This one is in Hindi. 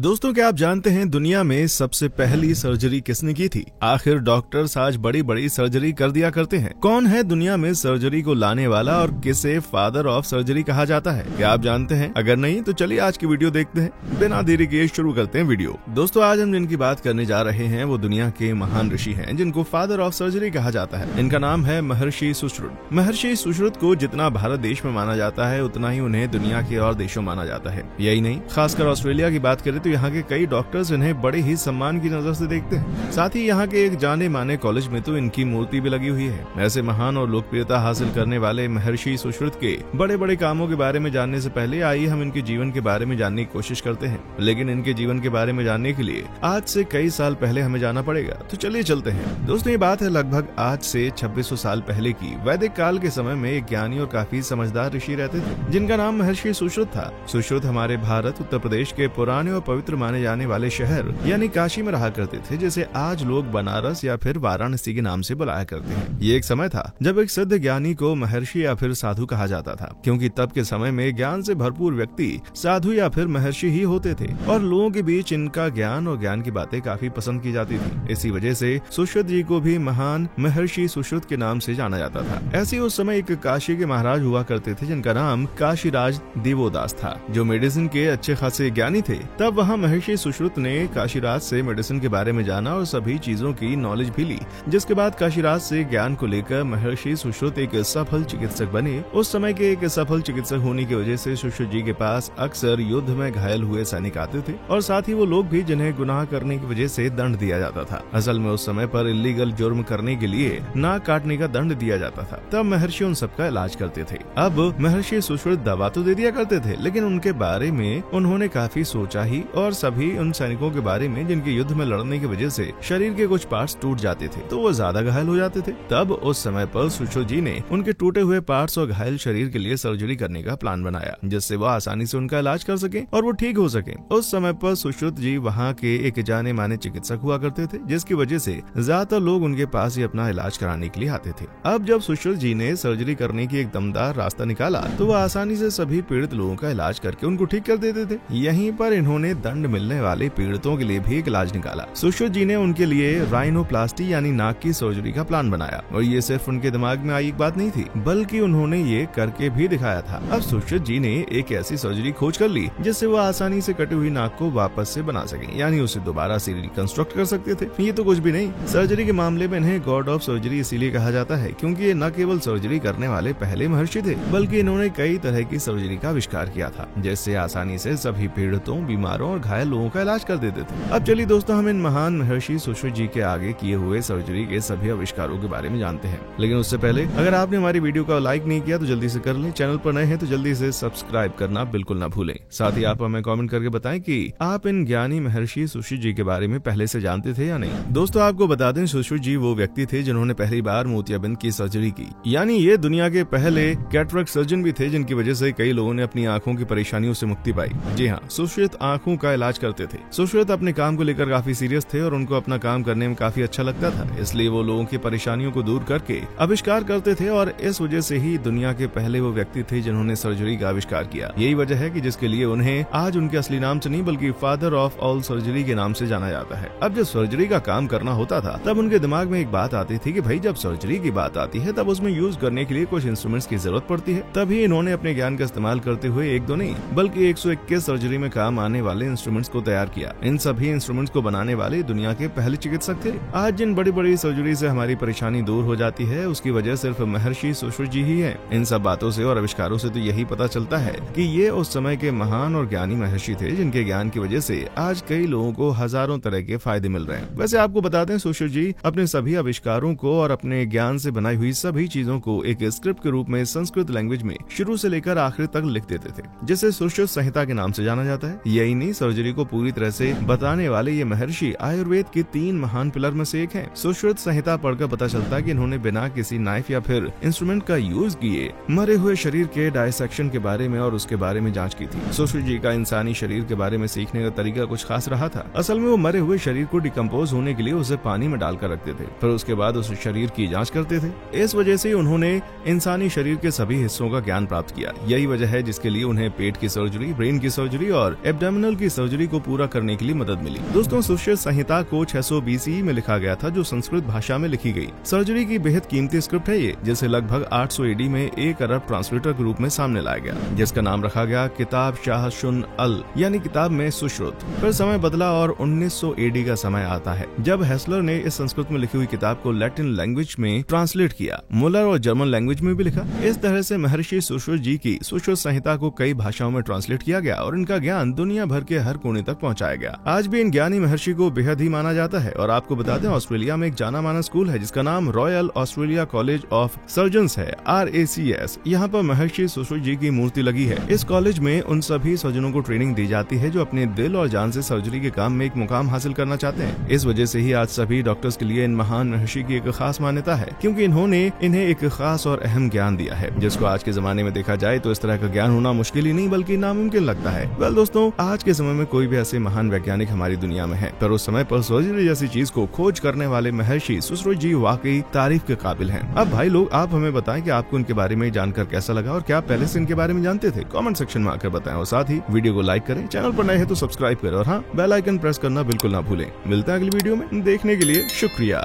दोस्तों, क्या आप जानते हैं दुनिया में सबसे पहली सर्जरी किसने की थी? आखिर डॉक्टर्स आज बड़ी बड़ी सर्जरी कर दिया करते हैं। कौन है दुनिया में सर्जरी को लाने वाला और किसे फादर ऑफ सर्जरी कहा जाता है? क्या आप जानते हैं? अगर नहीं तो चलिए आज की वीडियो देखते हैं। बिना देरी किए शुरू करते हैं वीडियो। दोस्तों, आज हम जिनकी बात करने जा रहे हैं वो दुनिया के महान ऋषि हैं जिनको फादर ऑफ सर्जरी कहा जाता है। इनका नाम है महर्षि सुश्रुत। महर्षि सुश्रुत को जितना भारत देश में माना जाता है उतना ही उन्हें दुनिया के और देशों माना जाता है। यही नहीं, खासकर ऑस्ट्रेलिया की बात करें तो यहाँ के कई डॉक्टर्स इन्हें बड़े ही सम्मान की नजर से देखते हैं। साथ ही यहाँ के एक जाने माने कॉलेज में तो इनकी मूर्ति भी लगी हुई है। ऐसे महान और लोकप्रियता हासिल करने वाले महर्षि सुश्रुत के बड़े बड़े कामों के बारे में जानने से पहले आइए हम इनके जीवन के बारे में जानने की कोशिश करते हैं। लेकिन इनके जीवन के बारे में जानने के लिए आज से कई साल पहले हमें जाना पड़ेगा। तो चलिए चलते हैं। दोस्तों, ये बात है लगभग आज से 2600 साल पहले की। वैदिक काल के समय में एक ज्ञानी और काफी समझदार ऋषि रहते थे जिनका नाम महर्षि सुश्रुत था। सुश्रुत हमारे भारत उत्तर प्रदेश के पुराने और पवित्र माने जाने वाले शहर यानी काशी में रहा करते थे, जिसे आज लोग बनारस या फिर वाराणसी के नाम से बुलाया करते हैं। ये एक समय था जब एक सिद्ध ज्ञानी को महर्षि या फिर साधु कहा जाता था, क्योंकि तब के समय में ज्ञान से भरपूर व्यक्ति साधु या फिर महर्षि ही होते थे और लोगों के बीच इनका ज्ञान और ज्ञान की बातें काफी पसंद की जाती थी। इसी वजह से सुश्रुत जी को भी महान महर्षि सुश्रुत के नाम से जाना जाता था। ऐसे उस समय एक काशी के महाराज हुआ करते थे जिनका नाम काशीराज देवोदास था, जो मेडिसिन के अच्छे खासे ज्ञानी थे। तब वहाँ महर्षि सुश्रुत ने काशीराज से मेडिसिन के बारे में जाना और सभी चीजों की नॉलेज भी ली, जिसके बाद काशीराज से ज्ञान को लेकर महर्षि सुश्रुत एक सफल चिकित्सक बने। उस समय के एक सफल चिकित्सक होने की वजह से सुश्रुत जी के पास अक्सर युद्ध में घायल हुए सैनिक आते थे और साथ ही वो लोग भी जिन्हें गुनाह करने की वजह से दंड दिया जाता था। असल में उस समय पर इलीगल जुर्म करने के लिए नाक काटने का दंड दिया जाता था। तब महर्षि उन सबका इलाज करते थे। अब महर्षि सुश्रुत दवा तो दे दिया करते थे, लेकिन उनके बारे में उन्होंने काफी सोचा ही और सभी उन सैनिकों के बारे में जिनके युद्ध में लड़ने की वजह से शरीर के कुछ पार्ट्स टूट जाते थे, तो वो ज्यादा घायल हो जाते थे। तब उस समय पर सुश्रुत जी ने उनके टूटे हुए पार्ट्स और घायल शरीर के लिए सर्जरी करने का प्लान बनाया, जिससे वो आसानी से उनका इलाज कर सके और वो ठीक हो सके। उस समय पर सुश्रुत जी वहाँ के एक जाने माने चिकित्सक हुआ करते थे, जिसकी वजह से ज्यादातर लोग उनके पास ही अपना इलाज कराने के लिए आते थे। अब जब सुश्रुत जी ने सर्जरी करने की एक दमदार रास्ता निकाला तो वो आसानी से सभी पीड़ित लोगों का इलाज करके उनको ठीक कर देते थे। यहीं पर इन्होंने दंड मिलने वाले पीड़ितों के लिए भी एक इलाज निकाला। सुश्रुत जी ने उनके लिए राइनोप्लास्टी यानी नाक की सर्जरी का प्लान बनाया और ये सिर्फ उनके दिमाग में आई एक बात नहीं थी, बल्कि उन्होंने ये करके भी दिखाया था। अब सुश्रुत जी ने एक ऐसी सर्जरी खोज कर ली जिससे वो आसानी से कटी हुई नाक को वापस से बना सके, यानी उसे दोबारा से रिकंस्ट्रक्ट कर सकते थे। ये तो कुछ भी नहीं, सर्जरी के मामले में इन्हें गॉड ऑफ सर्जरी इसीलिए कहा जाता है क्योंकि ये न केवल सर्जरी करने वाले पहले महर्षि थे, बल्कि इन्होंने कई तरह की सर्जरी का आविष्कार किया था, जिससे आसानी से सभी पीड़ितों, बीमारों और घायल लोगों का इलाज कर देते थे। अब चलिए दोस्तों, हम इन महान महर्षि सुश्रुत जी के आगे किए हुए सर्जरी के सभी आविष्कारों के बारे में जानते हैं। लेकिन उससे पहले अगर आपने हमारी वीडियो को लाइक नहीं किया तो जल्दी से कर लें। चैनल पर नए हैं तो जल्दी से सब्सक्राइब करना बिल्कुल न भूलें। साथ ही आप हमें कमेंट करके बताएं कि आप इन ज्ञानी महर्षि सुश्रुत जी के बारे में पहले से जानते थे या नहीं। दोस्तों, आपको बता दें, सुश्रुत जी वो व्यक्ति थे जिन्होंने पहली बार मोतियाबिंद की सर्जरी की, यानी ये दुनिया के पहले कैटरेक्ट सर्जन भी थे, जिनकी वजह से कई लोगों ने अपनी आंखों की परेशानियों से मुक्ति पाई। जी हाँ, सुश्रुत आंखों का इलाज करते थे। सुश्रुत अपने काम को लेकर काफी सीरियस थे और उनको अपना काम करने में काफी अच्छा लगता था, इसलिए वो लोगों की परेशानियों को दूर करके आविष्कार करते थे और इस वजह से ही दुनिया के पहले वो व्यक्ति थे जिन्होंने सर्जरी का आविष्कार किया। यही वजह है कि जिसके लिए उन्हें आज उनके असली नाम से नहीं बल्कि फादर ऑफ ऑल सर्जरी के नाम से जाना जाता है। अब जब सर्जरी का काम करना होता था तब उनके दिमाग में एक बात आती थी कि भाई, जब सर्जरी की बात आती है तब उसमें यूज करने के लिए कुछ इंस्ट्रूमेंट्स की जरूरत पड़ती है। तभी इन्होंने अपने ज्ञान का इस्तेमाल करते हुए एक दो नहीं बल्कि 121 सर्जरी में काम आने वाले इंस्ट्रूमेंट्स को तैयार किया। इन सभी इंस्ट्रूमेंट्स को बनाने वाले दुनिया के पहले चिकित्सक थे। आज जिन बड़ी बड़ी सर्जरी से हमारी परेशानी दूर हो जाती है उसकी वजह सिर्फ महर्षि सुश्रुत जी ही है। इन सब बातों से और आविष्कारों से तो यही पता चलता है कि ये उस समय के महान और ज्ञानी महर्षि थे जिनके ज्ञान की वजह से आज कई लोगों को हजारों तरह के फायदे मिल रहे हैं। वैसे आपको बता दें, सुश्रुत जी अपने सभी आविष्कारों को और अपने ज्ञान से बनाई हुई सभी चीजों को एक स्क्रिप्ट के रूप में संस्कृत लैंग्वेज में शुरू से लेकर आखिर तक लिख देते थे, जिसे सुश्रुत संहिता के नाम से जाना जाता है। यही नहीं, सर्जरी को पूरी तरह से बताने वाले ये महर्षि आयुर्वेद के 3 महान पिलर में से एक हैं। सुश्रुत संहिता पढ़कर पता चलता है कि इन्होंने बिना किसी नाइफ या फिर इंस्ट्रूमेंट का यूज किए मरे हुए शरीर के डायसेक्शन के बारे में और उसके बारे में जांच की थी। सुश्रुत जी का इंसानी शरीर के बारे में सीखने का तरीका कुछ खास रहा था। असल में वो मरे हुए शरीर को डिकम्पोज होने के लिए उसे पानी में डालकर रखते थे, फिर उसके बाद उस शरीर की जाँच करते थे। इस वजह से उन्होंने इंसानी शरीर के सभी हिस्सों का ज्ञान प्राप्त किया। यही वजह है जिसके लिए उन्हें पेट की सर्जरी, ब्रेन की सर्जरी और एब्डोमिनल की सर्जरी को पूरा करने के लिए मदद मिली। दोस्तों, सुश्रुत संहिता को 600 BCE में लिखा गया था, जो संस्कृत भाषा में लिखी गई। सर्जरी की बेहद कीमती स्क्रिप्ट है ये, जिसे लगभग 800 AD में एक अरब ट्रांसलेटर के रूप में सामने लाया गया, जिसका नाम रखा गया किताब शाह शुन अल, यानी किताब में सुश्रुत। फिर समय बदला और 1900 AD का समय आता है, जब हेस्लर ने इस संस्कृत में लिखी हुई किताब को लैटिन लैंग्वेज में ट्रांसलेट किया। मुलर और जर्मन लैंग्वेज में भी लिखा। इस तरह से महर्षि सुश्रुत जी की सुश्रुत संहिता को कई भाषाओं में ट्रांसलेट किया गया और इनका ज्ञान दुनिया भर के हर कोने तक पहुंचाया गया। आज भी इन ज्ञानी महर्षि को बेहद ही माना जाता है। और आपको बता दें, ऑस्ट्रेलिया में एक जाना माना स्कूल है जिसका नाम royal Australia college of surgeons है, RACS। यहाँ पर महर्षि सुश्रुत जी की मूर्ति लगी है। इस कॉलेज में उन सभी सर्जनों को ट्रेनिंग दी जाती है जो अपने दिल और जान से सर्जरी के काम में एक मुकाम हासिल करना चाहते हैं। इस वजह से ही आज सभी डॉक्टर्स के लिए इन महान महर्षि की एक खास मान्यता है, क्योंकि इन्होंने इन्हें एक खास और अहम ज्ञान दिया है, जिसको आज के जमाने में देखा जाए तो इस तरह का ज्ञान होना मुश्किल ही नहीं बल्कि नामुमकिन लगता है। वेल दोस्तों, आज के समय में कोई भी ऐसे महान वैज्ञानिक हमारी दुनिया में है, पर उस समय पर सर्जरी जैसी चीज को खोज करने वाले महर्षि सुश्रुत जी वाकई तारीफ के काबिल हैं। अब भाई लोग, आप हमें बताएं कि आपको इनके बारे में जानकर कैसा लगा और क्या आप पहले से इनके बारे में जानते थे? कमेंट सेक्शन में आकर बताएं और साथ ही वीडियो को लाइक करें, चैनल पर नए हैं तो सब्सक्राइब करें और हाँ, बेल आइकन प्रेस करना बिल्कुल ना भूलें। मिलते हैं अगली वीडियो में। देखने के लिए शुक्रिया।